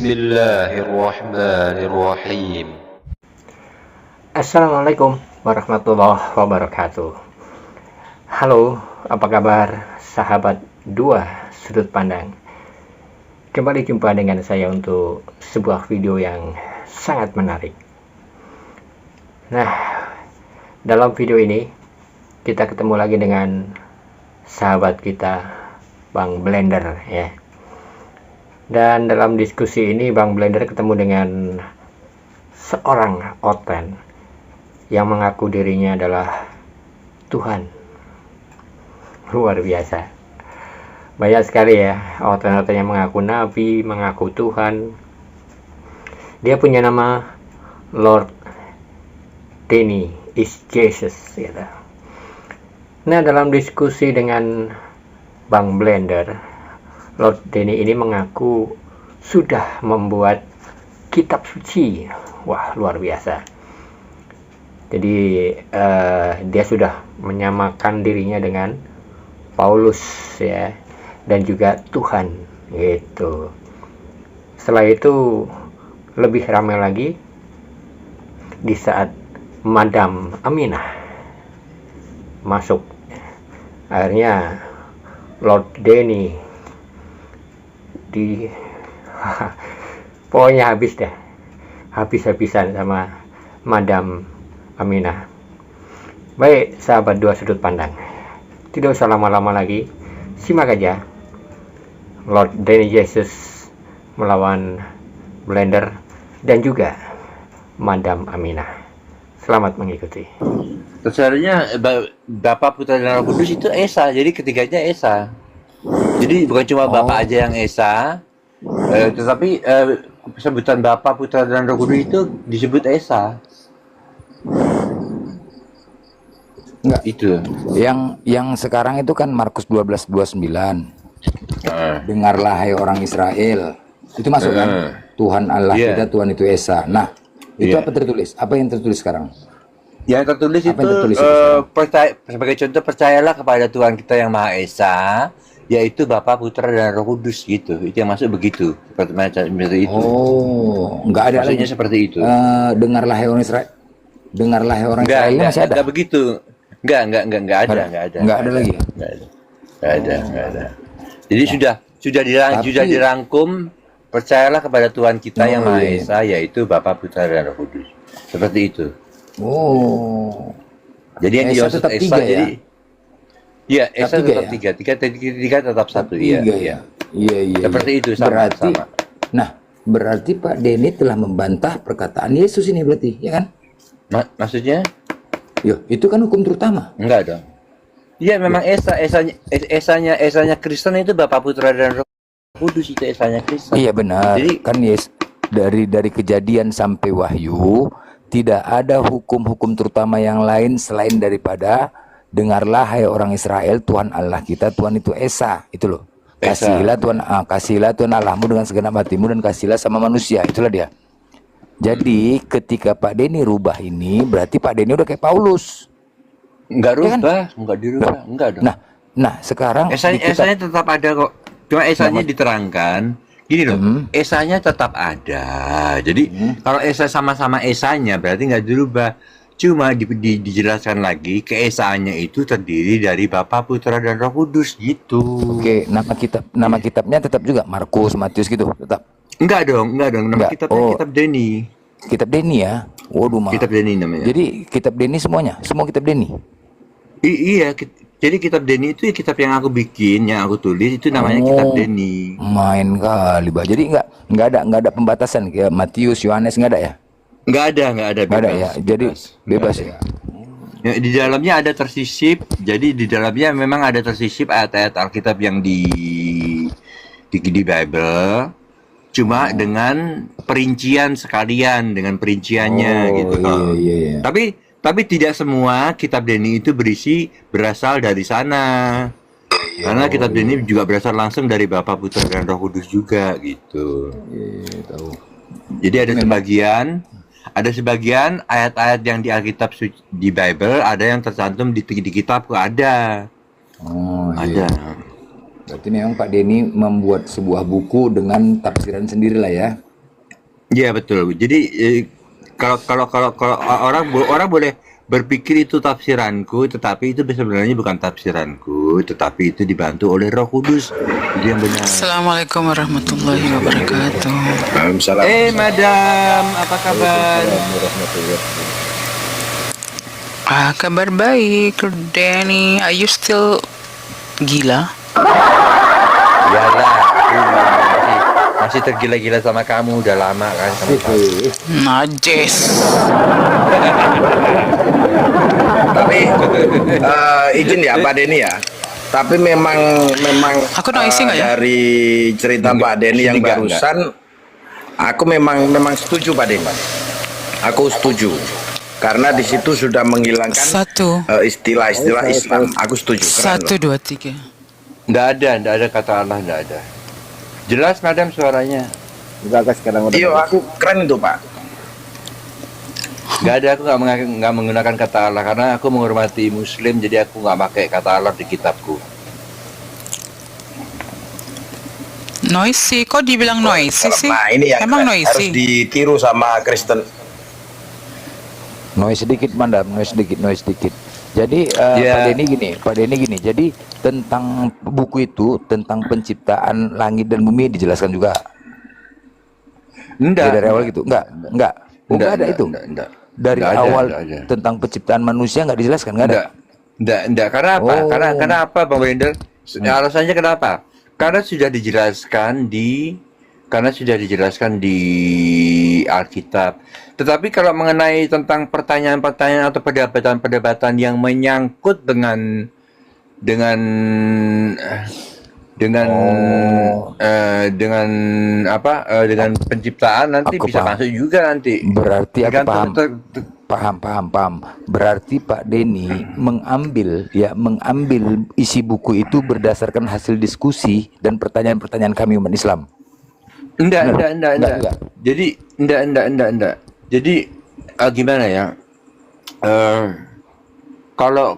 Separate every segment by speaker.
Speaker 1: Bismillahirrahmanirrahim.
Speaker 2: Assalamualaikum warahmatullahi wabarakatuh. Halo, apa kabar sahabat dua sudut pandang? Kembali jumpa dengan saya untuk sebuah video yang sangat menarik. Nah, dalam video ini kita ketemu lagi dengan sahabat kita Bang Blender ya. Dan dalam diskusi ini Bang Blender ketemu dengan seorang oten yang mengaku dirinya adalah Tuhan. Luar biasa. Banyak sekali ya oten-oten yang mengaku nabi, mengaku Tuhan. Dia punya nama Lord Denny is Jesus gitu. Nah, dalam diskusi dengan Bang Blender, Lord Denny ini mengaku sudah membuat kitab suci. Wah, luar biasa. Jadi dia sudah menyamakan dirinya dengan Paulus ya, dan juga Tuhan gitu. Setelah itu lebih ramai lagi di saat Madam Aminah masuk. Akhirnya Lord Denny pokoknya habis deh, habis-habisan sama Madam Aminah. Baik sahabat dua sudut pandang, tidak usah lama-lama lagi, simak aja Lord Denny Jesus melawan Blender dan juga Madam Aminah. Selamat mengikuti.
Speaker 3: Sebenarnya Bapak Putra dan Roh Kudus itu Esa, jadi ketiganya Esa. Jadi bukan cuma Bapak aja yang Esa, tetapi sebutan Bapa, Putra dan Roh Kudus itu disebut Esa.
Speaker 4: Enggak.
Speaker 3: Itu.
Speaker 4: Yang sekarang itu kan Markus 12:29. Dengarlah hai orang Israel. Itu masuk kan? Tuhan Allah kita, Tuhan itu Esa. Nah, itu apa tertulis? Apa yang tertulis sekarang?
Speaker 3: Yang tertulis
Speaker 4: apa
Speaker 3: itu,
Speaker 4: yang tertulis
Speaker 3: sebagai contoh, percayalah kepada Tuhan kita yang Maha Esa, yaitu Bapa, Putra dan Roh Kudus gitu. Itu yang masuk begitu, seperti itu.
Speaker 4: Oh, enggak ada
Speaker 3: maksudnya
Speaker 4: lagi
Speaker 3: seperti itu.
Speaker 4: Dengarlah hai orang Israel. Dengarlah hai orang Israel masih ada.
Speaker 3: Enggak begitu. Enggak ada.
Speaker 4: Enggak ada lagi.
Speaker 3: Enggak ada. Jadi sudah dirangkum, percayalah kepada Tuhan kita yang Maha Esa, yaitu Bapa, Putra dan Roh Kudus. Seperti itu.
Speaker 4: Oh.
Speaker 3: Jadi yang
Speaker 4: Esa
Speaker 3: dimaksud
Speaker 4: tetap
Speaker 3: Esa
Speaker 4: tiga,
Speaker 3: jadi Iya, Esa tetap
Speaker 4: ya?
Speaker 3: tiga tetap satu. Iya. Seperti itu, sama.
Speaker 4: Nah, berarti Pak Denny telah membantah perkataan Yesus ini berarti, ya kan?
Speaker 3: Maksudnya?
Speaker 4: Yo, itu kan hukum terutama.
Speaker 3: Enggak dong. Iya, memang Esanya Kristen itu Bapa, Putra dan Roh Kudus, itu Esanya Kristen.
Speaker 4: Iya benar.
Speaker 3: Jadi
Speaker 4: kan dari Kejadian sampai Wahyu tidak ada hukum-hukum terutama yang lain selain daripada dengarlah hai orang Israel, Tuhan Allah kita, Tuhan itu Esa, itu loh. Kasihilah Tuhan Allahmu dengan segenap hatimu dan kasihilah sama manusia, itulah dia. Jadi ketika Pak Denny rubah ini, berarti Pak Denny udah kayak Paulus.
Speaker 3: Enggak rubah,
Speaker 4: ya kan?
Speaker 3: enggak dirubah, enggak dong.
Speaker 4: Nah sekarang
Speaker 3: Esanya tetap ada kok. Cuma Esanya diterangkan. Gini loh, Esanya tetap ada. Jadi kalau Esa sama-sama Esanya berarti nggak dirubah. Cuma dijelaskan lagi, keesaannya itu terdiri dari Bapa, Putra dan Roh Kudus gitu.
Speaker 4: Oke, nama kitabnya tetap juga Markus, Matius gitu, tetap.
Speaker 3: Enggak dong. Nama kitabnya Kitab Denny.
Speaker 4: Kitab Denny ya. Waduh,
Speaker 3: Kitab Denny namanya.
Speaker 4: Jadi kitab Denny semua kitab Denny.
Speaker 3: Iya, jadi kitab Denny itu kitab yang aku bikin, yang aku tulis itu namanya Kitab Denny.
Speaker 4: Main kali, Bah. Jadi enggak ada pembatasan kayak Matius, Yohanes, enggak ada ya?
Speaker 3: Enggak ada.
Speaker 4: Enggak ada ya. Jadi bebas ya.
Speaker 3: Ya, di dalamnya ada tersisip. Jadi di dalamnya memang ada tersisip ayat-ayat Alkitab yang di Bible. Cuma dengan perincian sekalian, dengan perinciannya gitu.
Speaker 4: Iya.
Speaker 3: Tapi tidak semua kitab Denny itu berasal dari sana. Karena kitab Denny juga berasal langsung dari Bapa, Putra dan Roh Kudus juga gitu.
Speaker 4: Iya, tahu.
Speaker 3: Jadi ada sebagian ayat-ayat yang di Alkitab di Bible ada yang tercantum di kitabku ada. Ada.
Speaker 4: Berarti memang Pak Denny membuat sebuah buku dengan tafsiran sendiri lah ya.
Speaker 3: Iya betul. Jadi kalau orang boleh berpikir itu tafsiranku, tetapi itu sebenarnya bukan tafsiranku, tetapi itu dibantu oleh Roh Kudus. Itu yang benar.
Speaker 5: Assalamualaikum warahmatullahi wabarakatuh.
Speaker 6: Waalaikumsalam.
Speaker 3: Madam, apa kabar?
Speaker 5: Kabar baik, Danny. Are you still gila?
Speaker 3: Iyalah, masih tergila-gila sama kamu udah lama kan sama kamu.
Speaker 5: Najis.
Speaker 6: Tapi izin ya Pak Denny ya. Tapi memang
Speaker 5: Aku noisy nggak ya?
Speaker 6: dari cerita Pak Denny yang
Speaker 3: enggak.
Speaker 6: barusan, aku memang setuju Pak Denny. Aku setuju. Karena di situ sudah menghilangkan istilah-istilah Islam. Aku setuju. Keren
Speaker 5: 1, 2, 3.
Speaker 3: Nggak ada kata Allah, nggak ada. Jelas madam suaranya.
Speaker 6: Iya, aku keren itu Pak.
Speaker 3: Nggak ada, aku nggak menggunakan kata Allah karena aku menghormati Muslim, jadi aku nggak pakai kata Allah di kitabku.
Speaker 5: Noisy, kok dibilang noisy sih?
Speaker 6: Nah ini yang
Speaker 5: Emang
Speaker 6: harus
Speaker 5: noisy?
Speaker 6: ditiru sama Kristen.
Speaker 4: Noise sedikit, Mandam, noise sedikit. Jadi Pak Denny gini. Jadi tentang buku itu, tentang penciptaan langit dan bumi dijelaskan juga.
Speaker 3: Enggak.
Speaker 4: Ya, dari awal gitu. Enggak ada itu.
Speaker 3: Enggak.
Speaker 4: Dari
Speaker 3: Nggak ada,
Speaker 4: awal
Speaker 3: nggak ada.
Speaker 4: tentang penciptaan manusia nggak dijelaskan, nggak ada.
Speaker 3: Enggak. Karena apa?
Speaker 4: Oh.
Speaker 3: Karena apa, Bang Wender? Alasannya kenapa? Karena sudah dijelaskan di Alkitab. Tetapi kalau mengenai tentang pertanyaan-pertanyaan atau perdebatan-perdebatan yang menyangkut dengan penciptaan nanti
Speaker 4: Aku
Speaker 3: bisa
Speaker 4: paham.
Speaker 3: masuk juga nanti.
Speaker 4: Berarti aku
Speaker 3: Tergantung-
Speaker 4: paham. Berarti Pak Denny mengambil isi buku itu berdasarkan hasil diskusi dan pertanyaan-pertanyaan kami umat Islam.
Speaker 3: Enggak.
Speaker 4: Enggak.
Speaker 3: Jadi enggak. Jadi gimana ya? Kalau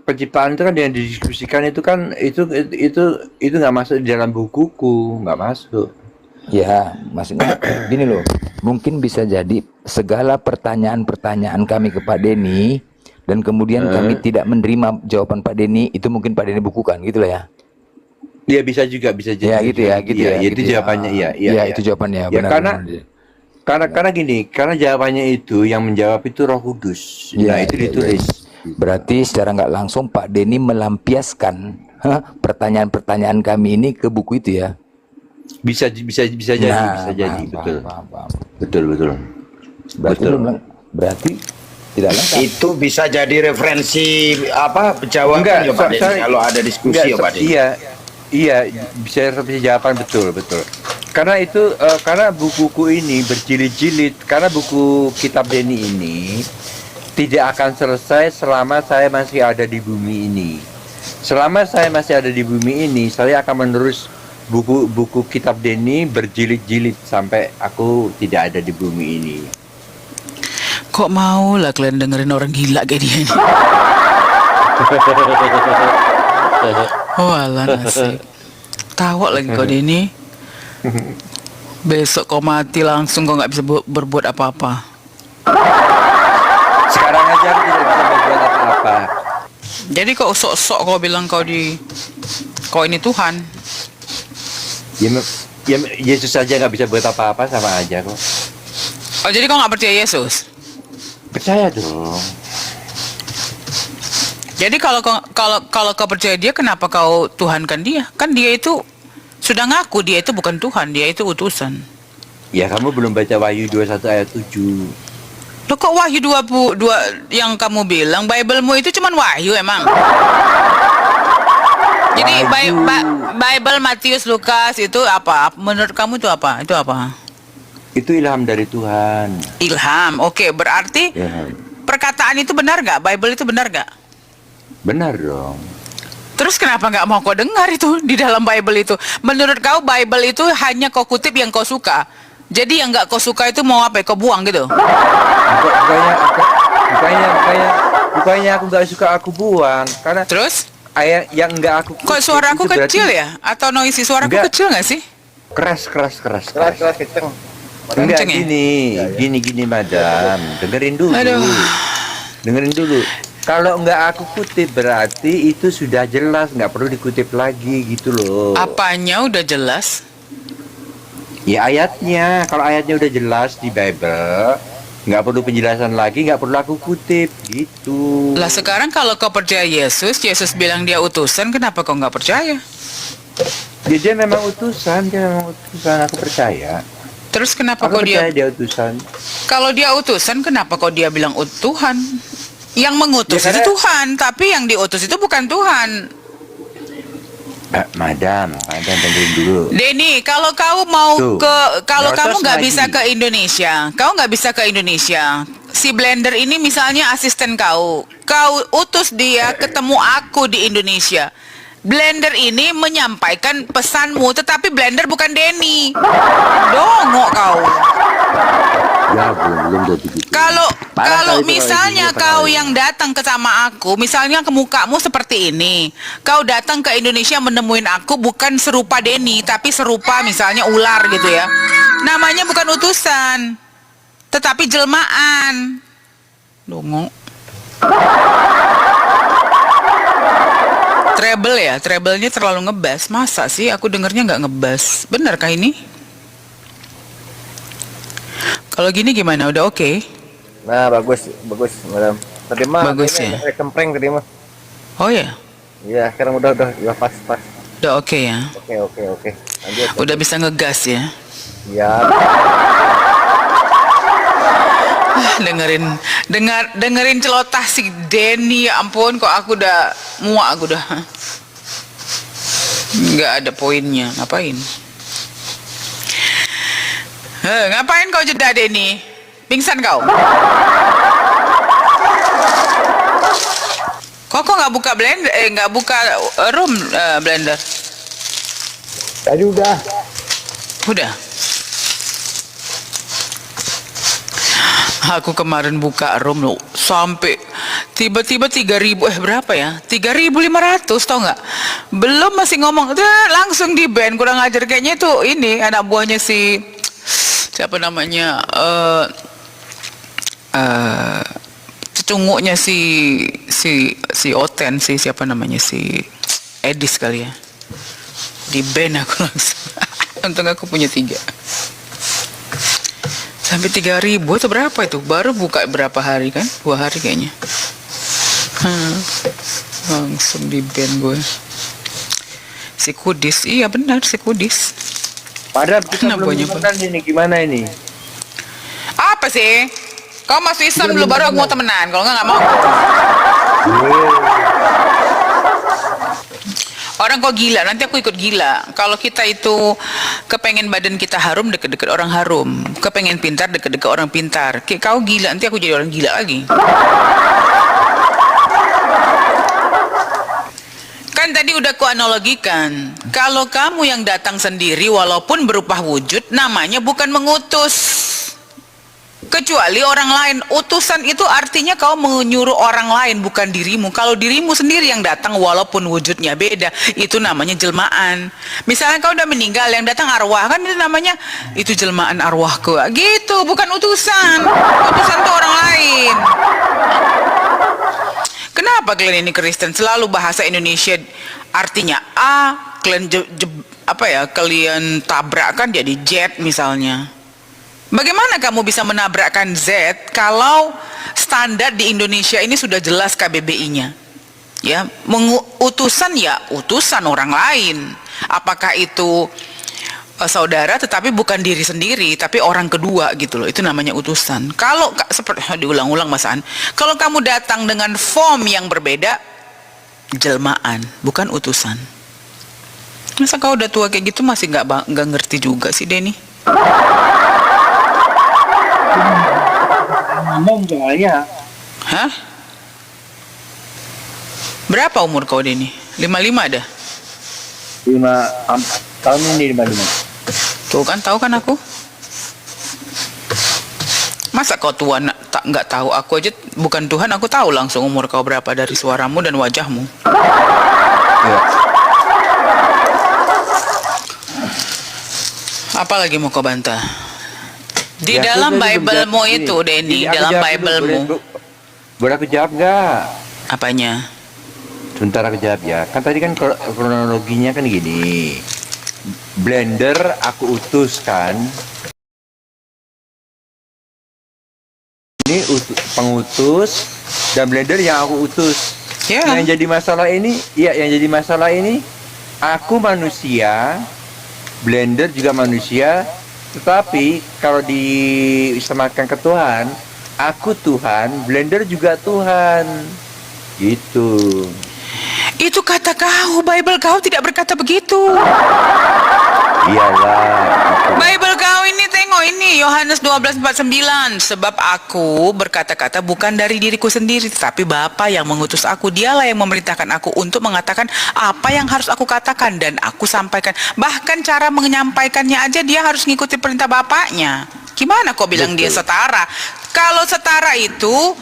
Speaker 3: penciptaan itu kan yang didiskusikan itu kan itu nggak masuk di dalam bukuku, nggak masuk.
Speaker 4: Ya, maksudnya gini loh. Mungkin bisa jadi segala pertanyaan-pertanyaan kami ke Pak Denny dan kemudian kami tidak menerima jawaban Pak Denny, itu mungkin Pak Denny bukukan gitu lah ya.
Speaker 3: Iya bisa jadi.
Speaker 4: Ya gitu ya.
Speaker 3: Itu jawabannya iya.
Speaker 4: Itu jawabannya.
Speaker 3: Ya,
Speaker 4: Benar.
Speaker 3: karena gini, karena jawabannya itu yang menjawab itu Roh Kudus. Nah, itu ditulis.
Speaker 4: Berarti secara nggak langsung Pak Denny melampiaskan pertanyaan-pertanyaan kami ini ke buku itu ya.
Speaker 3: Bisa jadi, betul.
Speaker 4: Paham.
Speaker 3: Betul.
Speaker 4: Berarti tidak lengkap.
Speaker 6: Itu bisa jadi referensi jawaban
Speaker 3: Enggak,
Speaker 6: ya Pak Denny kalau ada diskusi ya Pak Denny.
Speaker 3: Iya, bisa jawaban betul. Karena itu karena buku-buku ini berjilid-jilid, karena buku kitab Denny ini tidak akan selesai selama saya masih ada di bumi ini. Selama saya masih ada di bumi ini, saya akan menerus buku kitab Denny berjilid-jilid sampai aku tidak ada di bumi ini.
Speaker 5: Kok mau lah kalian dengerin orang gila kayak dia ini? Oh alah nasib. Tawa lagi kau ini. Besok kau mati langsung, kau nggak bisa berbuat apa-apa.
Speaker 3: Sekarang aja aku tidak bisa berbuat apa-apa.
Speaker 5: Jadi kau sok-sok kau bilang kau ini Tuhan.
Speaker 3: Ya Yesus saja nggak bisa buat apa-apa, sama aja kok.
Speaker 5: Oh jadi kau nggak percaya Yesus?
Speaker 3: Percaya dong.
Speaker 5: Jadi kalau kau percaya dia, kenapa kau tuhankan dia? Kan dia itu sudah ngaku dia itu bukan Tuhan, dia itu utusan.
Speaker 3: Ya kamu belum baca Wahyu 21 ayat 7.
Speaker 5: Loh kok Wahyu 22 yang kamu bilang, Bible-mu itu cuman Wahyu emang? Jadi Bible Matius, Lukas itu apa? Menurut kamu itu apa? Itu apa?
Speaker 3: Itu ilham dari Tuhan.
Speaker 5: Ilham. Oke, berarti
Speaker 3: Ya,
Speaker 5: perkataan itu benar nggak? Bible itu benar nggak?
Speaker 3: benar dong.
Speaker 5: Terus kenapa nggak mau kau dengar itu di dalam Bible itu? Menurut kau Bible itu hanya kau kutip yang kau suka. Jadi yang nggak kau suka itu mau apa? Kau buang gitu?
Speaker 3: Bukannya aku nggak suka aku buang, karena
Speaker 5: Terus?
Speaker 3: ayat yang nggak aku.
Speaker 5: Kok suara aku
Speaker 3: itu berarti
Speaker 5: kecil ya? Atau noisy suaraku
Speaker 3: Enggak.
Speaker 5: kecil nggak sih?
Speaker 3: Keras.
Speaker 6: Keras kenceng.
Speaker 3: Enggak
Speaker 5: Kenceng ya?
Speaker 3: gini madam, dengerin dulu.
Speaker 5: Aduh.
Speaker 3: Dengerin dulu. Kalau nggak aku kutip berarti itu sudah jelas, nggak perlu dikutip lagi gitu loh.
Speaker 5: Apanya udah jelas?
Speaker 3: Ya ayatnya, kalau ayatnya udah jelas di Bible, nggak perlu penjelasan lagi, nggak perlu aku kutip gitu.
Speaker 5: Lah sekarang kalau kau percaya Yesus, Yesus bilang dia utusan, kenapa kau nggak percaya?
Speaker 3: Ya, dia memang utusan, aku percaya.
Speaker 5: Terus kenapa
Speaker 3: Aku
Speaker 5: kau
Speaker 3: percaya
Speaker 5: dia?
Speaker 3: dia utusan.
Speaker 5: Kalau dia utusan, kenapa kau dia bilang Tuhan? Yang mengutus
Speaker 3: Ya,
Speaker 5: itu
Speaker 3: karena-
Speaker 5: Tuhan, tapi yang diutus itu bukan Tuhan.
Speaker 3: Madam dengerin dulu.
Speaker 5: Denny, kalau kau mau
Speaker 3: Tuh,
Speaker 5: kalau
Speaker 3: nggak
Speaker 5: kamu
Speaker 3: usah
Speaker 5: nggak
Speaker 3: lagi.
Speaker 5: bisa ke Indonesia, kau nggak bisa ke Indonesia. Si Blender ini misalnya asisten kau utus dia ketemu aku di Indonesia. Blender ini menyampaikan pesanmu, tetapi Blender bukan Denny. Dongok kau.
Speaker 3: Ya belum jadi gitu.
Speaker 5: Kalau
Speaker 3: Parah
Speaker 5: kalau
Speaker 3: kali itu
Speaker 5: misalnya
Speaker 3: kalau
Speaker 5: kau
Speaker 3: ini.
Speaker 5: yang datang ke sama aku, misalnya ke mukamu seperti ini, kau datang ke Indonesia menemuin aku bukan serupa Denny, tapi serupa misalnya ular gitu ya. Namanya bukan utusan, tetapi jelmaan. Dongo. Treble ya, treble-nya terlalu ngebas. Masa sih aku dengernya nggak ngebas? Benarkah ini? Kalau gini gimana? Udah oke?
Speaker 7: Nah, bagus, madam. Tadi mah
Speaker 5: Bagus
Speaker 7: kayaknya
Speaker 5: ya?
Speaker 7: agak kempreng tadi mah.
Speaker 5: Oh ya,
Speaker 7: Iya, sekarang udah, ya pas.
Speaker 5: udah oke ya.
Speaker 7: Oke. Lanjut.
Speaker 5: Udah bisa ngegas ya.
Speaker 7: Ya,
Speaker 5: dengerin celotah si Denny, ya ampun, kok aku udah muak, aku udah nggak ada poinnya. Ngapain ngapain kau jeda, Denny? Pingsan kau? Kok nggak buka blender, nggak buka room blender?
Speaker 7: tadi udah.
Speaker 5: Udah. Aku kemarin buka room loh, sampai tiba-tiba 3.000, berapa ya? 3.500, tau nggak? Belum masih ngomong, langsung di ban, kurang ajar kayaknya itu ini anak buahnya si siapa namanya, cecunguknya si Oten, si siapa namanya, si Edis kali ya. Di ban aku langsung. Untung aku punya 3. Sampai 3.000 atau berapa itu? Baru buka berapa hari kan? 2 hari kayaknya. Langsung di ban gue. Si Kudis, iya benar si Kudis.
Speaker 3: Padahal kita
Speaker 5: Kenapa
Speaker 3: belum
Speaker 5: nyoba?
Speaker 3: temenan ini, gimana ini?
Speaker 5: Apa sih? Kau masuk Islam dulu baru aku mau temenan. Kalau nggak mau. Orang kok gila, nanti aku ikut gila. Kalau kita itu kepengen badan kita harum, deket-deket orang harum. Kepengen pintar, deket-deket orang pintar. Kayak kau gila, nanti aku jadi orang gila lagi. Kan tadi udah ku analogikan. Kalau kamu yang datang sendiri walaupun berupa wujud, namanya bukan mengutus. Kecuali orang lain. Utusan itu artinya kau menyuruh orang lain, bukan dirimu. Kalau dirimu sendiri yang datang walaupun wujudnya beda, itu namanya jelmaan. Misalnya kau udah meninggal, yang datang arwah, kan itu namanya, itu jelmaan arwahku. Gitu, bukan utusan. Utusan itu orang lain. Kenapa kalian ini Kristen selalu bahasa Indonesia artinya A, kalian kalian tabrakkan jadi Z misalnya. Bagaimana kamu bisa menabrakkan Z kalau standar di Indonesia ini sudah jelas KBBI-nya? Ya, utusan ya utusan orang lain. Apakah itu saudara tetapi bukan diri sendiri, tapi orang kedua gitu loh. Itu namanya utusan. Kalau seperti diulang-ulang Mas An, kalau kamu datang dengan form yang berbeda, jelmaan, bukan utusan. Masa kau udah tua kayak gitu masih nggak ngerti juga sih, Denny?
Speaker 3: Ngomong soalnya.
Speaker 5: Hah? Berapa umur kau, Denny? 55 ada?
Speaker 3: 5 tahun ini 55.
Speaker 5: Tuh kan, tahu kan aku? Masa kau tua nggak tahu? Aku aja bukan Tuhan, aku tahu langsung umur kau berapa dari suaramu dan wajahmu.
Speaker 3: Ya.
Speaker 5: Apa lagi mau kau bantah? Di
Speaker 3: Ya,
Speaker 5: dalam
Speaker 3: aku tadi
Speaker 5: Bible-mu
Speaker 3: berjawab
Speaker 5: itu,
Speaker 3: gini.
Speaker 5: Denny,
Speaker 3: Ini aku
Speaker 5: dalam
Speaker 3: jawab dulu,
Speaker 5: Bible-mu.
Speaker 3: boleh aku jawab nggak?
Speaker 5: Apanya?
Speaker 3: Sebentar aku jawab ya. Kan tadi kan kronologinya kan gini. Blender aku utus kan. Ini pengutus dan blender yang aku utus.
Speaker 5: Ya.
Speaker 3: Yang jadi masalah ini, aku manusia, blender juga manusia, tetapi kalau disamakan ke Tuhan, aku Tuhan, blender juga Tuhan. Gitu.
Speaker 5: Itu kata kau, Bible kau tidak berkata begitu.
Speaker 3: Iyalah. Gitu.
Speaker 5: Bible kau ini tengok ini Yohanes 12:49. Sebab aku berkata-kata bukan dari diriku sendiri, tetapi Bapa yang mengutus aku. Dialah yang memerintahkan aku untuk mengatakan apa yang harus aku katakan dan aku sampaikan. Bahkan cara menyampaikannya aja dia harus ngikuti perintah Bapaknya. Gimana kau bilang dia setara? Kalau setara itu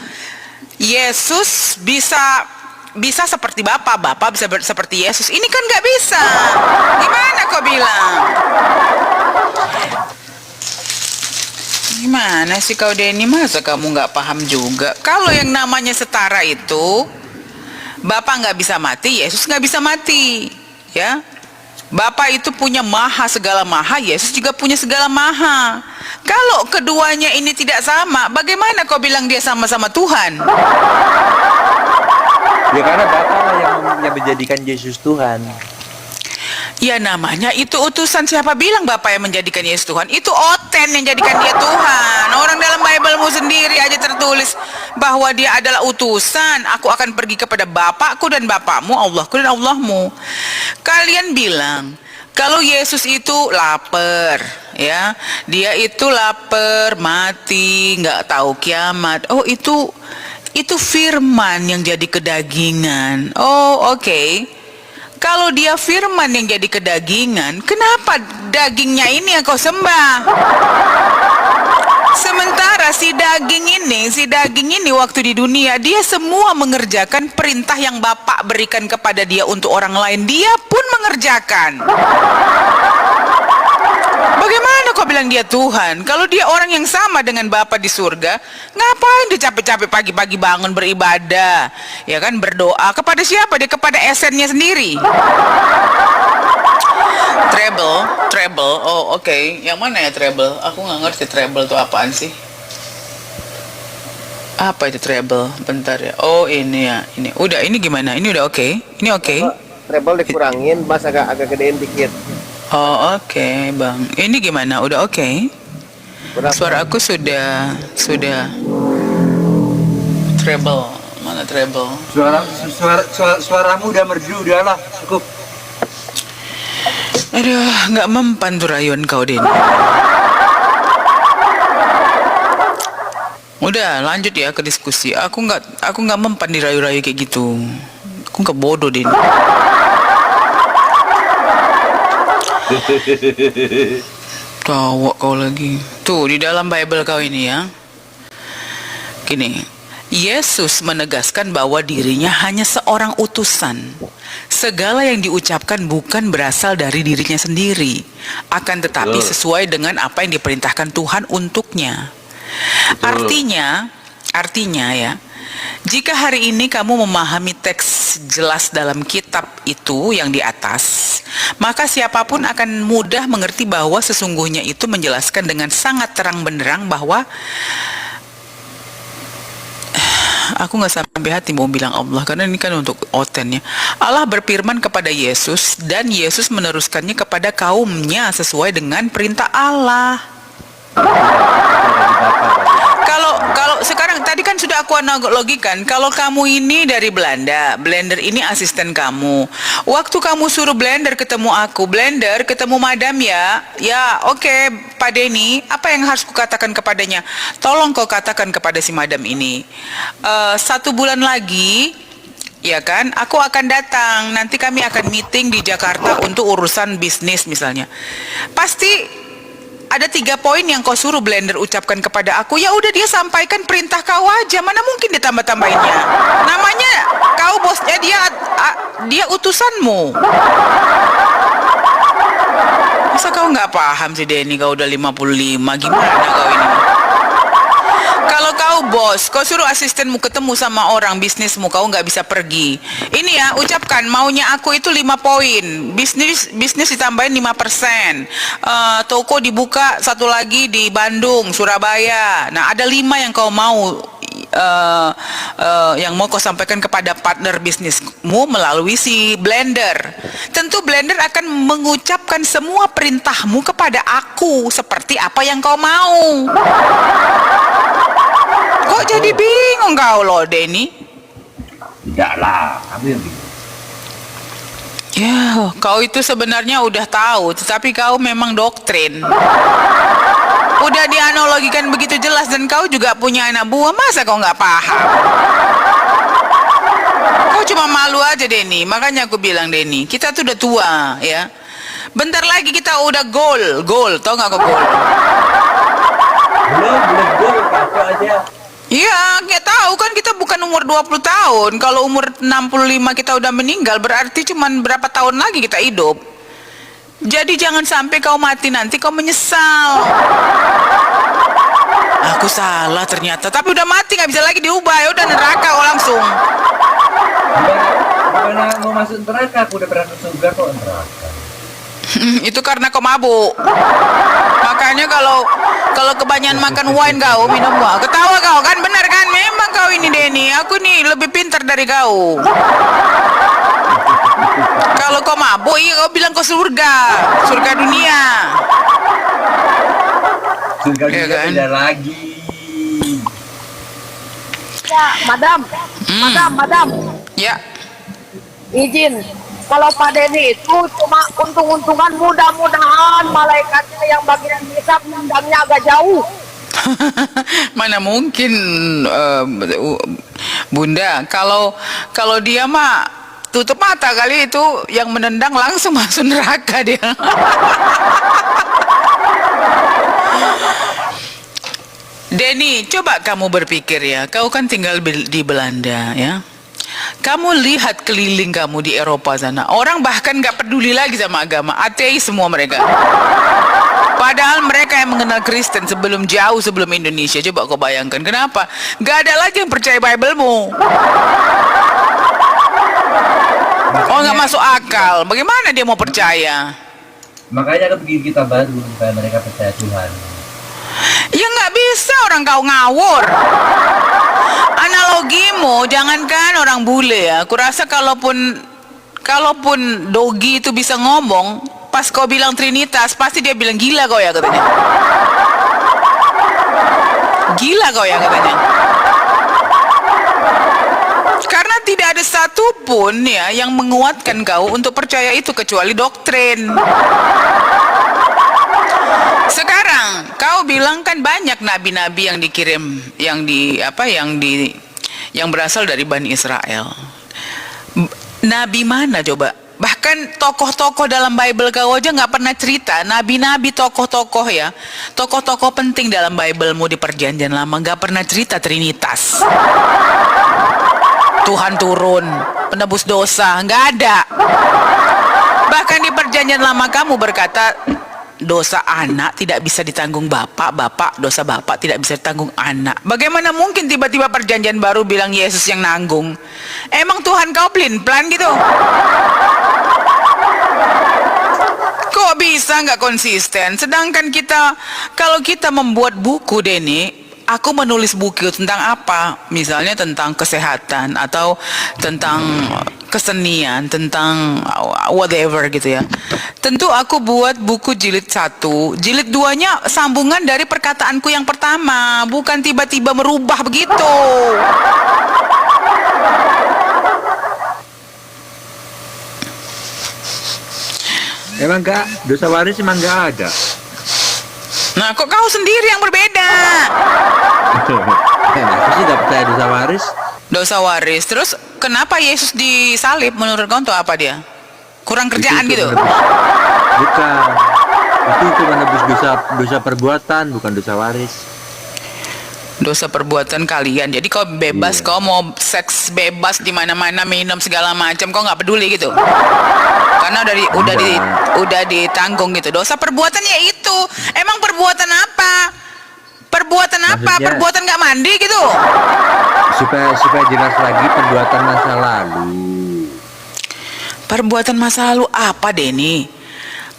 Speaker 5: Yesus bisa seperti Bapa bisa seperti Yesus. Ini kan nggak bisa. Gimana kau bilang? Gimana sih kau Denny? Masa kamu nggak paham juga? Kalau yang namanya setara itu, Bapa nggak bisa mati, Yesus nggak bisa mati, ya. Bapa itu punya maha segala maha, Yesus juga punya segala maha. Kalau keduanya ini tidak sama, bagaimana kau bilang dia sama-sama Tuhan?
Speaker 3: Ya karena Bapa lah yang menjadikan Yesus Tuhan.
Speaker 5: Ya namanya itu utusan. Siapa bilang Bapak yang menjadikan Yesus Tuhan? Itu Oten yang jadikan dia Tuhan. Orang dalam Bible-mu sendiri aja tertulis bahwa dia adalah utusan. Aku akan pergi kepada Bapakku dan Bapakmu, Allahku dan Allahmu. Kalian bilang kalau Yesus itu lapar, ya, dia itu lapar, mati, nggak tahu kiamat. Oh itu firman yang jadi kedagingan. Oh oke. Kalau dia firman yang jadi kedagingan, kenapa dagingnya ini yang kau sembah? Sementara si daging ini waktu di dunia, dia semua mengerjakan perintah yang Bapak berikan kepada dia untuk orang lain. Dia pun mengerjakan. Bagaimana kau bilang dia Tuhan? Kalau dia orang yang sama dengan Bapa di surga, ngapain dia capek-capek pagi-pagi bangun beribadah? Ya kan, berdoa kepada siapa? Dia kepada esennya sendiri. Treble. Oh oke. Yang mana ya treble? Aku nggak ngerti treble itu apaan sih. Apa itu treble? Bentar ya. Oh ini ya. Ini. Udah ini gimana? Ini udah oke. Ini oke.
Speaker 7: Treble dikurangin, bass agak gedein dikit.
Speaker 5: Oh oke, Bang. Ini gimana? Udah oke?
Speaker 7: Berapa?
Speaker 5: Suara aku sudah treble. Mana treble?
Speaker 3: Suaramu udah merdu, udahlah, cukup.
Speaker 5: Aduh, nggak mempan tuh rayuan kau, Den. Udah, lanjut ya ke diskusi. Aku nggak mempan dirayu-rayu kayak gitu. Aku nggak bodoh, Den. Tawa kau lagi. Tuh di dalam Bible kau ini ya. Gini, Yesus menegaskan bahwa dirinya hanya seorang utusan. Segala yang diucapkan bukan berasal dari dirinya sendiri, akan tetapi sesuai dengan apa yang diperintahkan Tuhan untuknya. Artinya ya, jika hari ini kamu memahami teks jelas dalam kitab itu yang di atas, maka siapapun akan mudah mengerti bahwa sesungguhnya itu menjelaskan dengan sangat terang benderang bahwa aku nggak sampai hati mau bilang Allah, karena ini kan untuk otennya. Allah berfirman kepada Yesus dan Yesus meneruskannya kepada kaumnya sesuai dengan perintah Allah. Kalau sekarang tadi kan sudah aku analogikan, kalau kamu ini dari Belanda, Blender ini asisten kamu. Waktu kamu suruh Blender ketemu aku, Blender ketemu Madam ya. Ya, oke, Pak Denny, apa yang harus kukatakan kepadanya? Tolong kau katakan kepada si Madam ini. 1 bulan lagi, ya kan, aku akan datang. Nanti kami akan meeting di Jakarta untuk urusan bisnis misalnya. Pasti ada 3 poin yang kau suruh Blender ucapkan kepada aku. Ya udah, dia sampaikan perintah kau aja. Mana mungkin ditambah-tambahinnya. Namanya kau bosnya, dia utusanmu. Masa kau nggak paham sih Denny, kau udah 55, gimana kau ini? Kalau kau bos, kau suruh asistenmu ketemu sama orang bisnismu, kau nggak bisa pergi. Ini ya, ucapkan maunya aku itu 5 poin. Bisnis ditambahin 5%. Toko dibuka satu lagi di Bandung, Surabaya. Nah, ada 5 yang kau mau yang mau kau sampaikan kepada partner bisnismu melalui si Blender. Tentu Blender akan mengucapkan semua perintahmu kepada aku seperti apa yang kau mau. Kok jadi bingung kau loh, Denny?
Speaker 3: Tidak lah, kamu yang bingung.
Speaker 5: Ya, kau itu sebenarnya udah tahu, tetapi kau memang doktrin. Udah dianalogikan begitu jelas dan kau juga punya anak buah, masa kau nggak paham? Kau cuma malu aja, Denny. Makanya aku bilang, Denny, kita tuh udah tua, ya. Bentar lagi kita udah gol, tau nggak kau gol?
Speaker 3: Belum gol, kacau aja.
Speaker 5: Iya, nggak tahu kan kita bukan umur 20 tahun. Kalau umur 65 kita udah meninggal, berarti cuman berapa tahun lagi kita hidup. Jadi jangan sampai kau mati nanti kau menyesal. Aku salah ternyata, tapi udah mati nggak bisa lagi diubah, ya udah neraka kau langsung.
Speaker 3: Bukan mau masuk neraka, aku udah pernah ke surga kok neraka.
Speaker 5: Itu karena kau mabuk. Makanya kalau kebanyakan makan wine kau minum wine. Ketawa kau kan, benar kan? Memang kau ini Denny, aku nih lebih pintar dari kau. Kalau kau mabuk, iya kau bilang kau surga dunia.
Speaker 3: Surga
Speaker 5: Iya
Speaker 3: dunia
Speaker 5: kan?
Speaker 3: beda lagi.
Speaker 8: Ya, madam.
Speaker 5: Ya.
Speaker 8: Izin. Kalau Pak Denny itu cuma untung-untungan, mudah-mudahan malaikatnya yang bagian hisab nendangnya agak jauh.
Speaker 5: Mana mungkin Bunda, kalau dia mah tutup mata kali itu yang menendang langsung masuk neraka dia. Denny, coba kamu berpikir ya, kau kan tinggal di Belanda ya. Kamu lihat keliling kamu di Eropa sana, orang bahkan gak peduli lagi sama agama, ateis semua mereka. Padahal mereka yang mengenal Kristen jauh sebelum Indonesia. Coba kau bayangkan, kenapa? Gak ada lagi yang percaya Bible-mu. Oh, gak masuk akal. Bagaimana dia mau percaya?
Speaker 3: Makanya ada bikin kita baru supaya mereka percaya Tuhan.
Speaker 5: Ya nggak bisa, orang kau ngawur. Analogimu, jangankan orang bule ya. Kurasa kalaupun Dogi itu bisa ngomong, pas kau bilang Trinitas, pasti dia bilang gila kau ya katanya. Gila kau ya katanya. Karena tidak ada satupun ya yang menguatkan kau untuk percaya itu kecuali doktrin. Sekarang kau bilang kan banyak nabi-nabi yang dikirim, yang berasal dari Bani Israel. Nabi mana coba? Bahkan tokoh-tokoh dalam Bible kau aja nggak pernah cerita. Nabi-nabi, tokoh-tokoh ya, tokoh-tokoh penting dalam Biblemu di Perjanjian Lama nggak pernah cerita Trinitas. Tuhan turun, penebus dosa, nggak ada. Bahkan di Perjanjian Lama kamu berkata, dosa anak tidak bisa ditanggung bapak, dosa bapak tidak bisa ditanggung anak. Bagaimana mungkin tiba-tiba Perjanjian Baru bilang Yesus yang nanggung? Emang Tuhan kau pelin-pelan gitu? Kok bisa nggak konsisten? Sedangkan kalau kita membuat buku, Denny, aku menulis buku tentang apa? Misalnya tentang kesehatan atau tentang kesenian, tentang whatever gitu ya. Tentu aku buat buku jilid 1, jilid 2-nya sambungan dari perkataanku yang pertama, bukan tiba-tiba merubah begitu.
Speaker 3: Emang enggak, dosa waris emang enggak ada.
Speaker 5: Nah, kok kau sendiri yang berbeda?
Speaker 3: Aku sih enggak percaya dosa waris.
Speaker 5: Dosa waris. Terus kenapa Yesus disalib menurut kau untuk apa dia? Kurang kerjaan gitu?
Speaker 3: Bukan. Itu menebus dosa perbuatan, bukan dosa waris.
Speaker 5: Dosa perbuatan kalian. Jadi kau bebas,
Speaker 3: Iya.
Speaker 5: kau mau seks bebas di mana-mana, minum segala macam, kau nggak peduli gitu. Karena udah ditanggung gitu. Dosa perbuatan ya itu. Emang perbuatan apa? Perbuatan apa?
Speaker 3: Maksudnya-
Speaker 5: Perbuatan nggak mandi gitu.
Speaker 3: Supaya jelas lagi perbuatan masa lalu.
Speaker 5: Perbuatan masa lalu apa, Denny?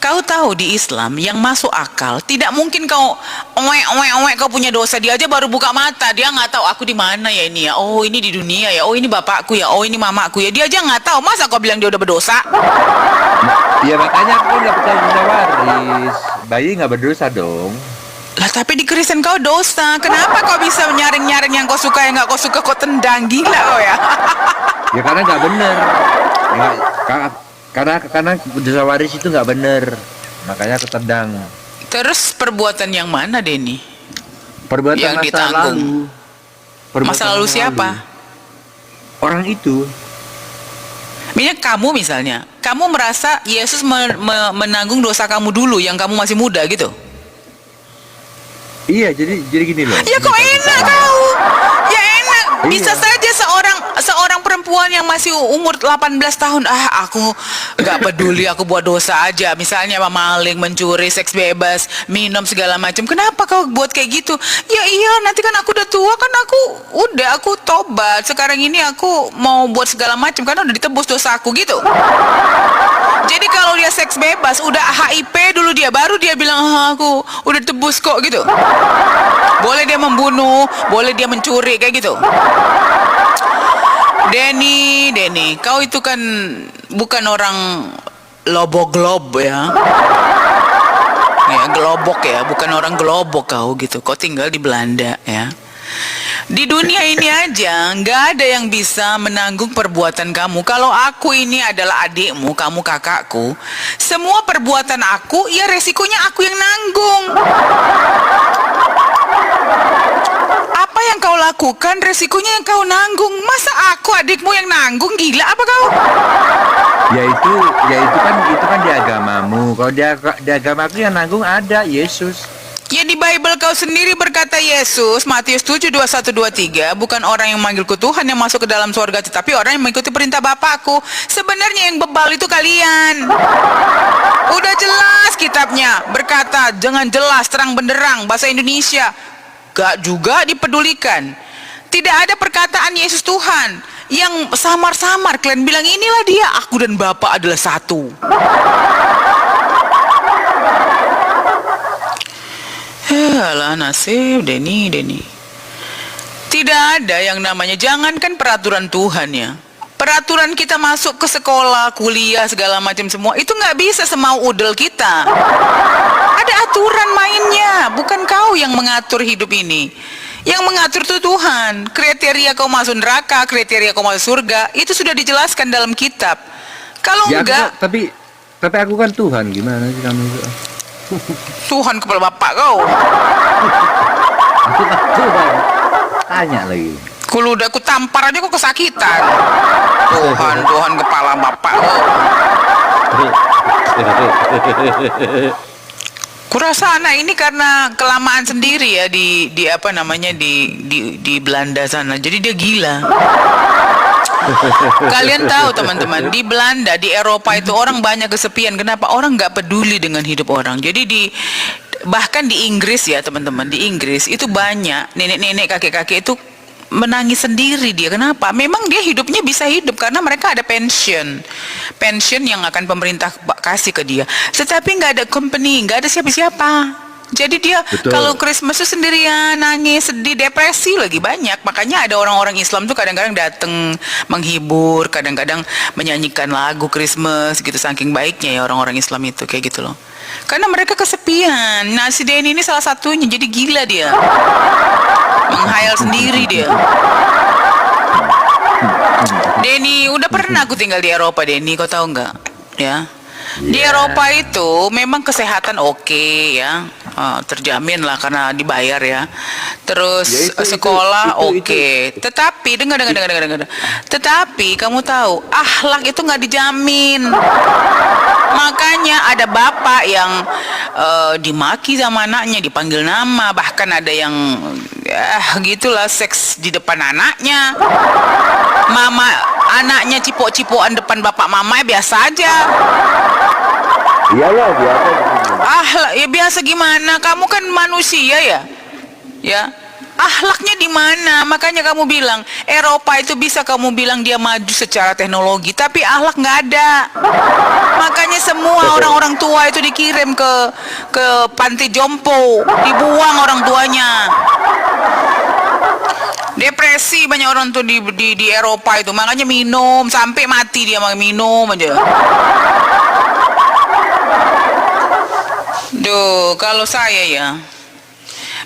Speaker 5: Kau tahu di Islam yang masuk akal, tidak mungkin kau kau punya dosa, dia aja baru buka mata, dia nggak tahu aku di mana ya ini ya, oh ini di dunia ya, oh ini bapakku ya, oh ini mamaku ya, dia aja nggak tahu, masa kau bilang dia udah berdosa?
Speaker 3: Ya makanya aku nggak percaya dosa waris. Bayi nggak berdosa dong.
Speaker 5: Lah tapi di Kristen kau dosa, kenapa kau bisa nyaring-nyaring yang kau suka, yang nggak kau suka kau tendang, gila kau ya?
Speaker 3: Ya karena nggak bener. Ya, karena dosa waris itu nggak bener. Makanya aku tendang.
Speaker 5: Terus perbuatan yang mana, Denny?
Speaker 3: Perbuatan
Speaker 5: Yang
Speaker 3: masa
Speaker 5: ditanggung.
Speaker 3: lalu. Perbuatan
Speaker 5: Masa lalu siapa?
Speaker 3: Orang itu.
Speaker 5: Misalnya, kamu merasa Yesus menanggung dosa kamu dulu yang kamu masih muda gitu?
Speaker 3: Iya, jadi gini loh.
Speaker 5: Ya kok enak kau? Ya enak. Bisa
Speaker 3: Iya.
Speaker 5: saja seorang perempuan yang masih umur 18 tahun, aku nggak peduli, aku buat dosa aja. Misalnya maling, mencuri, seks bebas, minum segala macam. Kenapa kau buat kayak gitu? Ya iya, nanti kan aku udah tua, kan aku tobat. Sekarang ini aku mau buat segala macam karena udah ditebus dosa aku gitu. Jadi kalau dia seks bebas, udah HIP dulu dia, baru dia bilang, aku udah tebus kok gitu. Boleh dia membunuh, boleh dia mencuri kayak gitu. Denny, kau itu kan bukan orang Loboglob ya. Ya, gelobok ya, bukan orang gelobok kau gitu. Kau tinggal di Belanda ya. Di dunia ini aja nggak ada yang bisa menanggung perbuatan kamu. Kalau aku ini adalah adikmu, kamu kakakku, semua perbuatan aku ya resikonya aku yang nanggung. Apa yang kau lakukan resikonya yang kau nanggung. Masa aku adikmu yang nanggung? Gila apa kau?
Speaker 3: Ya itu kan di agamamu. Kalau di agamaku yang nanggung ada Yesus.
Speaker 5: Ya di Bible kau sendiri berkata Yesus, Matius 7:21-23, bukan orang yang memanggilku Tuhan yang masuk ke dalam surga, tetapi orang yang mengikuti perintah Bapakku. Sebenarnya yang bebal itu kalian. Udah jelas kitabnya berkata, jangan jelas, terang benderang, bahasa Indonesia. Gak juga dipedulikan. Tidak ada perkataan Yesus Tuhan yang samar-samar. Kalian bilang inilah dia, aku dan Bapa adalah satu. Alah nasib Denny. Tidak ada yang namanya, jangankan peraturan Tuhan ya, peraturan kita masuk ke sekolah, kuliah, segala macam semua, itu nggak bisa semau udel kita. Ada aturan mainnya, bukan kau yang mengatur hidup ini. Yang mengatur itu Tuhan. Kriteria kau masuk neraka, kriteria kau masuk surga, itu sudah dijelaskan dalam kitab. Kalau
Speaker 3: Ya,
Speaker 5: enggak,
Speaker 3: tapi aku kan Tuhan, gimana sih kamu itu?
Speaker 5: Tuhan kepala bapak kau.
Speaker 3: Aku kan Tuhan. Tanya lagi.
Speaker 5: Kalau udah aku tampar aja kok kesakitan. Tuhan kepala bapak kau. Kurasa anak ini karena kelamaan sendiri ya di apa namanya di Belanda sana. Jadi dia gila. Kalian tahu teman-teman, di Belanda, di Eropa itu orang banyak kesepian. Kenapa? Orang nggak peduli dengan hidup orang. Jadi bahkan di Inggris ya teman-teman, di Inggris itu banyak nenek-nenek, kakek-kakek itu menangis sendiri dia. Kenapa? Memang dia hidupnya bisa hidup karena mereka ada pension yang akan pemerintah kasih ke dia. Tetapi nggak ada company, nggak ada siapa-siapa. Jadi dia kalau Christmas itu sendirian, nangis, sedih, depresi lagi banyak. Makanya ada orang-orang Islam tuh kadang-kadang datang menghibur, kadang-kadang menyanyikan lagu Christmas gitu, saking baiknya ya orang-orang Islam itu kayak gitu loh. Karena mereka kesepian. Nah si Denny ini salah satunya, jadi gila dia. Menghayal sendiri dia. Denny, udah pernah aku tinggal di Eropa, Denny, kau tahu nggak? Ya. Di Eropa itu memang kesehatan oke ya, terjamin lah karena dibayar ya. Terus sekolah oke. Tetapi dengar. Tetapi kamu tahu akhlak itu nggak dijamin. Makanya ada bapak yang dimaki sama anaknya, dipanggil nama, bahkan ada yang gitulah, seks di depan anaknya. Mama anaknya cipok-cipokan depan bapak mama biasa aja.
Speaker 3: Iyalah biasa.
Speaker 5: Ya biasa gimana? Kamu kan manusia ya. Ya. Akhlaknya di mana? Makanya kamu bilang Eropa itu bisa kamu bilang dia maju secara teknologi, tapi akhlak nggak ada. Makanya semua orang-orang tua itu dikirim ke panti jompo, dibuang orang tuanya. Depresi banyak orang tuh di Eropa itu, makanya minum sampai mati dia minum aja. Duh, kalau saya ya,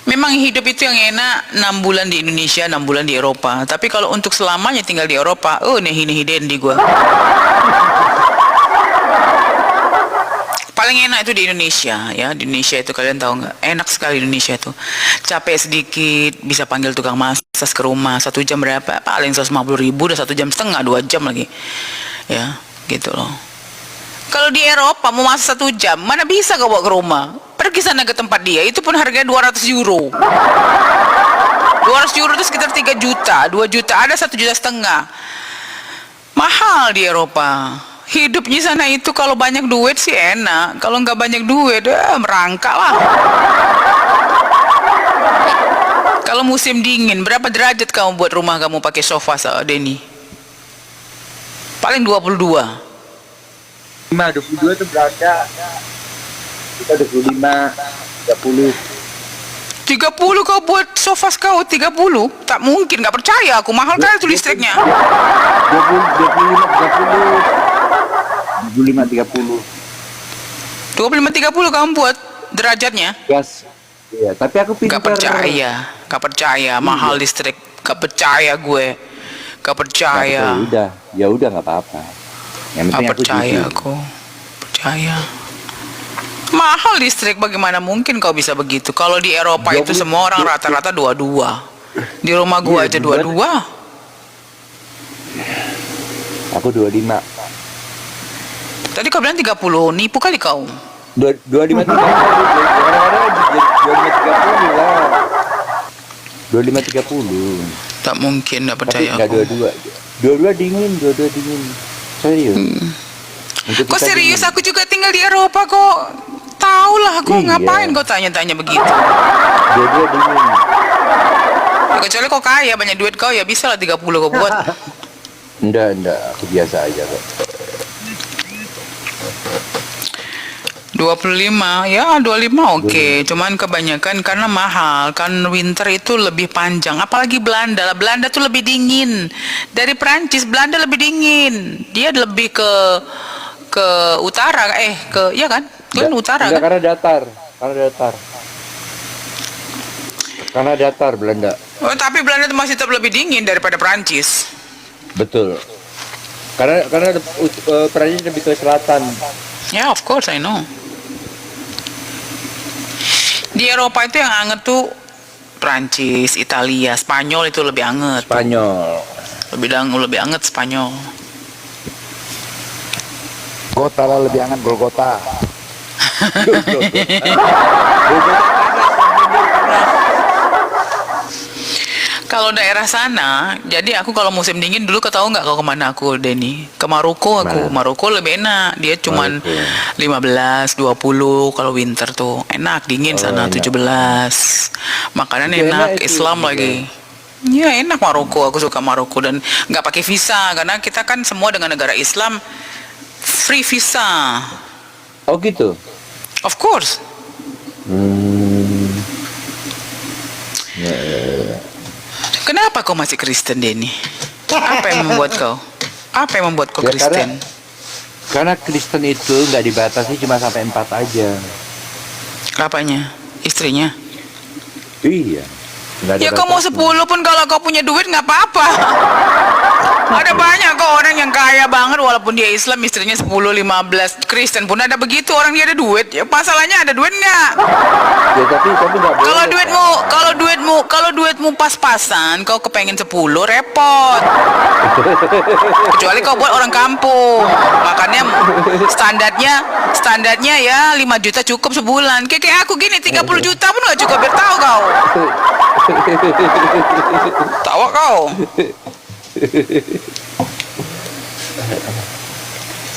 Speaker 5: memang hidup itu yang enak 6 bulan di Indonesia, 6 bulan di Eropa. Tapi kalau untuk selamanya tinggal di Eropa, nehi dendi gua. Paling enak itu di Indonesia ya. Di Indonesia itu kalian tahu nggak? Enak sekali Indonesia itu. Capek sedikit bisa panggil tukang masak ke rumah. 1 jam berapa? Paling 150.000, udah 1 jam setengah, 2 jam lagi. Ya, gitu loh. Kalau di Eropa mau masak 1 jam, mana bisa kau bawa ke rumah? Pergi sana ke tempat dia, itu pun harganya 200 euro. 200 euro itu sekitar 3 juta, 2 juta, ada 1,5 juta. Mahal di Eropa. Hidupnya sana itu kalau banyak duit sih enak, kalau nggak banyak duit, merangkak lah. Kalau musim dingin, berapa derajat kamu buat rumah kamu pakai sofa, Denny? Paling 22.
Speaker 3: 22 itu berada kita 25, 30.
Speaker 5: 30 kau buat sofa kau 30? Tak mungkin, nggak percaya aku, mahal kali itu listriknya.
Speaker 3: 25,
Speaker 5: 30 kamu buat derajatnya?
Speaker 3: Yes. Iya, tapi aku pintar.
Speaker 5: Gak percaya, mahal listrik. Gak percaya gue. Gak percaya.
Speaker 3: Ya udah nggak apa-apa. Yang penting aku
Speaker 5: percaya. Mahal listrik, bagaimana mungkin kau bisa begitu? Kalau di Eropa itu semua orang rata-rata 22. Di rumah gua aja 22.
Speaker 3: Aku 25.
Speaker 5: Tadi kau bilang 30, nipu kali kau.
Speaker 3: 25 30. Kadang-kadang 25 30 lah. 25 30.
Speaker 5: Tak mungkin, tak percaya
Speaker 3: aku. Tapi enggak 22 dingin. Serius.
Speaker 5: Kok serius? Aku juga tinggal di Eropa kok. Tahu lah aku, ngapain kau tanya-tanya begitu?
Speaker 3: Dua dingin.
Speaker 5: Ya, kecuali kau kaya, banyak duit kau, ya bisa lah 30 kau buat.
Speaker 3: Enggak, aku biasa aja kok.
Speaker 5: 25, ya 25 oke. Cuman kebanyakan karena mahal, kan winter itu lebih panjang. Apalagi Belanda tuh lebih dingin dari Prancis. Belanda lebih dingin, dia lebih ke utara, ya kan? Kan utara kan?
Speaker 3: Karena datar Belanda.
Speaker 5: Oh, tapi Belanda itu masih tetap lebih dingin daripada Prancis.
Speaker 3: Betul. Karena Prancis lebih ke selatan.
Speaker 5: Ya, of course I know. Di Eropa itu yang anget tuh Prancis, Italia, Spanyol itu lebih anget. Lebih anget Spanyol.
Speaker 4: Golgota lah lebih anget, Golgota.
Speaker 5: Kalau daerah sana, jadi aku kalau musim dingin dulu kau tahu nggak kau kemana aku, Denny? Ke Maroko aku. Maroko lebih enak. Dia cuman 15, 20 kalau winter tuh. Enak, dingin sana, 17. Makanan enak, Islam lagi. Ya enak Maroko, aku suka Maroko dan nggak pakai visa karena kita kan semua dengan negara Islam free visa.
Speaker 3: Oh gitu?
Speaker 5: Of course. Kenapa kau masih Kristen, Denny? Apa yang membuat kau? Apa yang membuat kau Kristen?
Speaker 3: Karena Kristen itu nggak dibatasi cuma sampai 4 aja.
Speaker 5: Apanya? Istrinya?
Speaker 3: Iya.
Speaker 5: Ya kau mau 10 pun kalau kau punya duit nggak apa-apa. Ada banyak kok orang yang kaya banget walaupun walaupun dia Islam istrinya 10, 15. Kristen pun ada begitu, orang dia ada duit. Ya masalahnya ada duit nggak?
Speaker 3: Ya tapi nggak boleh.
Speaker 5: Kalau duitmu pas-pasan, kau kepengen 10 repot. Kecuali kau buat orang kampung. Makanya standarnya ya 5 juta cukup sebulan. Kayak aku gini 30 juta pun nggak cukup, biar tahu kau. Tawa kau.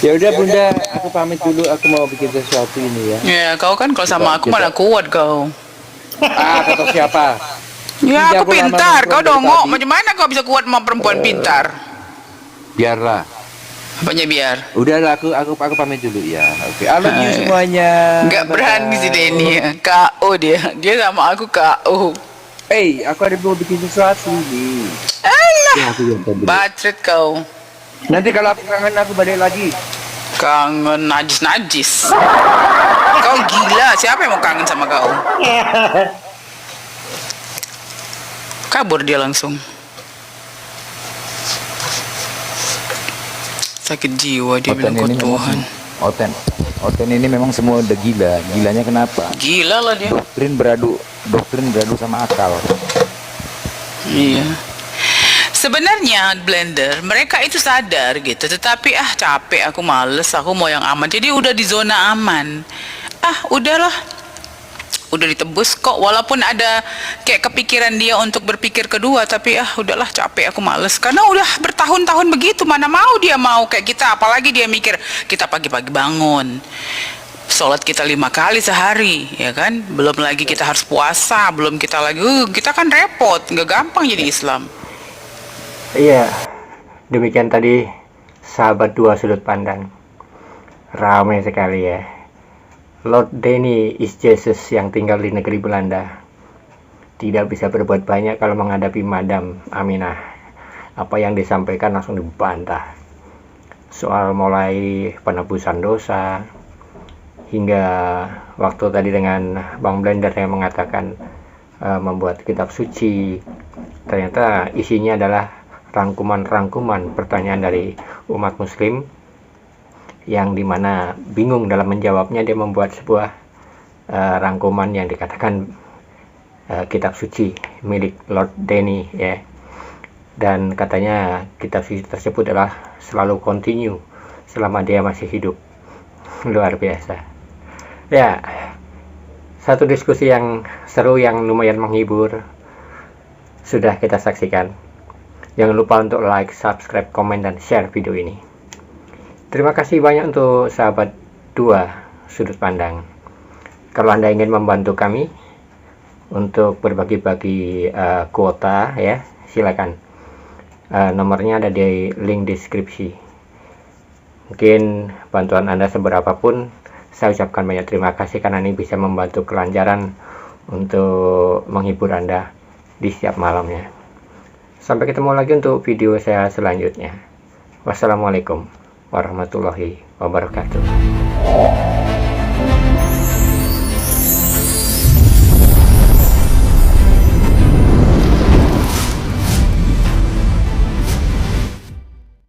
Speaker 3: Ya udah Bunda, aku pamit dulu, aku mau bikin sesuatu ini ya.
Speaker 5: Ya, kau kan kalau sama aku mana kuat kau.
Speaker 3: Kata siapa?
Speaker 5: Ya,
Speaker 3: Tidak,
Speaker 5: aku
Speaker 3: aku lama
Speaker 5: pintar,
Speaker 3: nunggu
Speaker 5: kau
Speaker 3: dari
Speaker 5: dongok.
Speaker 3: tadi.
Speaker 5: Macam mana kau bisa kuat sama perempuan pintar?
Speaker 3: Biarlah.
Speaker 5: Apanya biar?
Speaker 3: Udahlah, aku pamit dulu ya. Oke, I love you semuanya.
Speaker 5: Nggak berani si Denny. KO dia sama aku KO.
Speaker 3: Aku ada mau bikin sesuatu nih.
Speaker 5: Alah, bacret kau.
Speaker 3: Nanti kalau aku kangen aku balik lagi.
Speaker 5: Kangen najis. Kau gila, siapa yang mau kangen sama kau? Kabur dia langsung. Sakit jiwa dia bilang kau Tuhan.
Speaker 4: Oten ini memang semua udah gila. Gilanya kenapa?
Speaker 5: Gila lah dia.
Speaker 4: Doktrin beradu sama akal.
Speaker 5: Iya. Sebenarnya blender mereka itu sadar gitu, tetapi capek, aku males, aku mau yang aman. Jadi udah di zona aman. Udahlah. Udah ditebus kok, walaupun ada kayak kepikiran dia untuk berpikir kedua, tapi udahlah, capek, aku males. Karena udah bertahun-tahun begitu, mana mau dia mau kayak kita, apalagi dia mikir kita pagi-pagi bangun. Sholat kita 5 kali sehari, ya kan? Belum lagi kita harus puasa, belum kita lagi, kita kan repot, nggak gampang jadi Islam.
Speaker 2: Iya, demikian tadi sahabat dua sudut pandang. Ramai sekali ya. Lord Denny is Jesus yang tinggal di negeri Belanda. Tidak bisa berbuat banyak kalau menghadapi Madam Aminah. Apa yang disampaikan langsung dibantah. Soal mulai penebusan dosa, hingga waktu tadi dengan Bang Blender yang mengatakan membuat kitab suci, ternyata isinya adalah rangkuman-rangkuman pertanyaan dari umat muslim yang dimana bingung dalam menjawabnya. Dia membuat sebuah rangkuman yang dikatakan kitab suci milik Lord Denny ya, dan katanya kitab suci tersebut adalah selalu continue selama dia masih hidup. Luar biasa ya. Satu diskusi yang seru, yang lumayan menghibur sudah kita saksikan. Jangan lupa untuk like, subscribe, komen, dan share video ini. Terima kasih banyak untuk sahabat dua sudut pandang. Kalau Anda ingin membantu kami untuk berbagi-bagi kuota ya, silakan. Nomornya ada di link deskripsi. Mungkin bantuan Anda seberapapun, saya ucapkan banyak terima kasih karena ini bisa membantu kelancaran untuk menghibur Anda di setiap malamnya. Sampai ketemu lagi untuk video saya selanjutnya. Wassalamualaikum warahmatullahi wabarakatuh.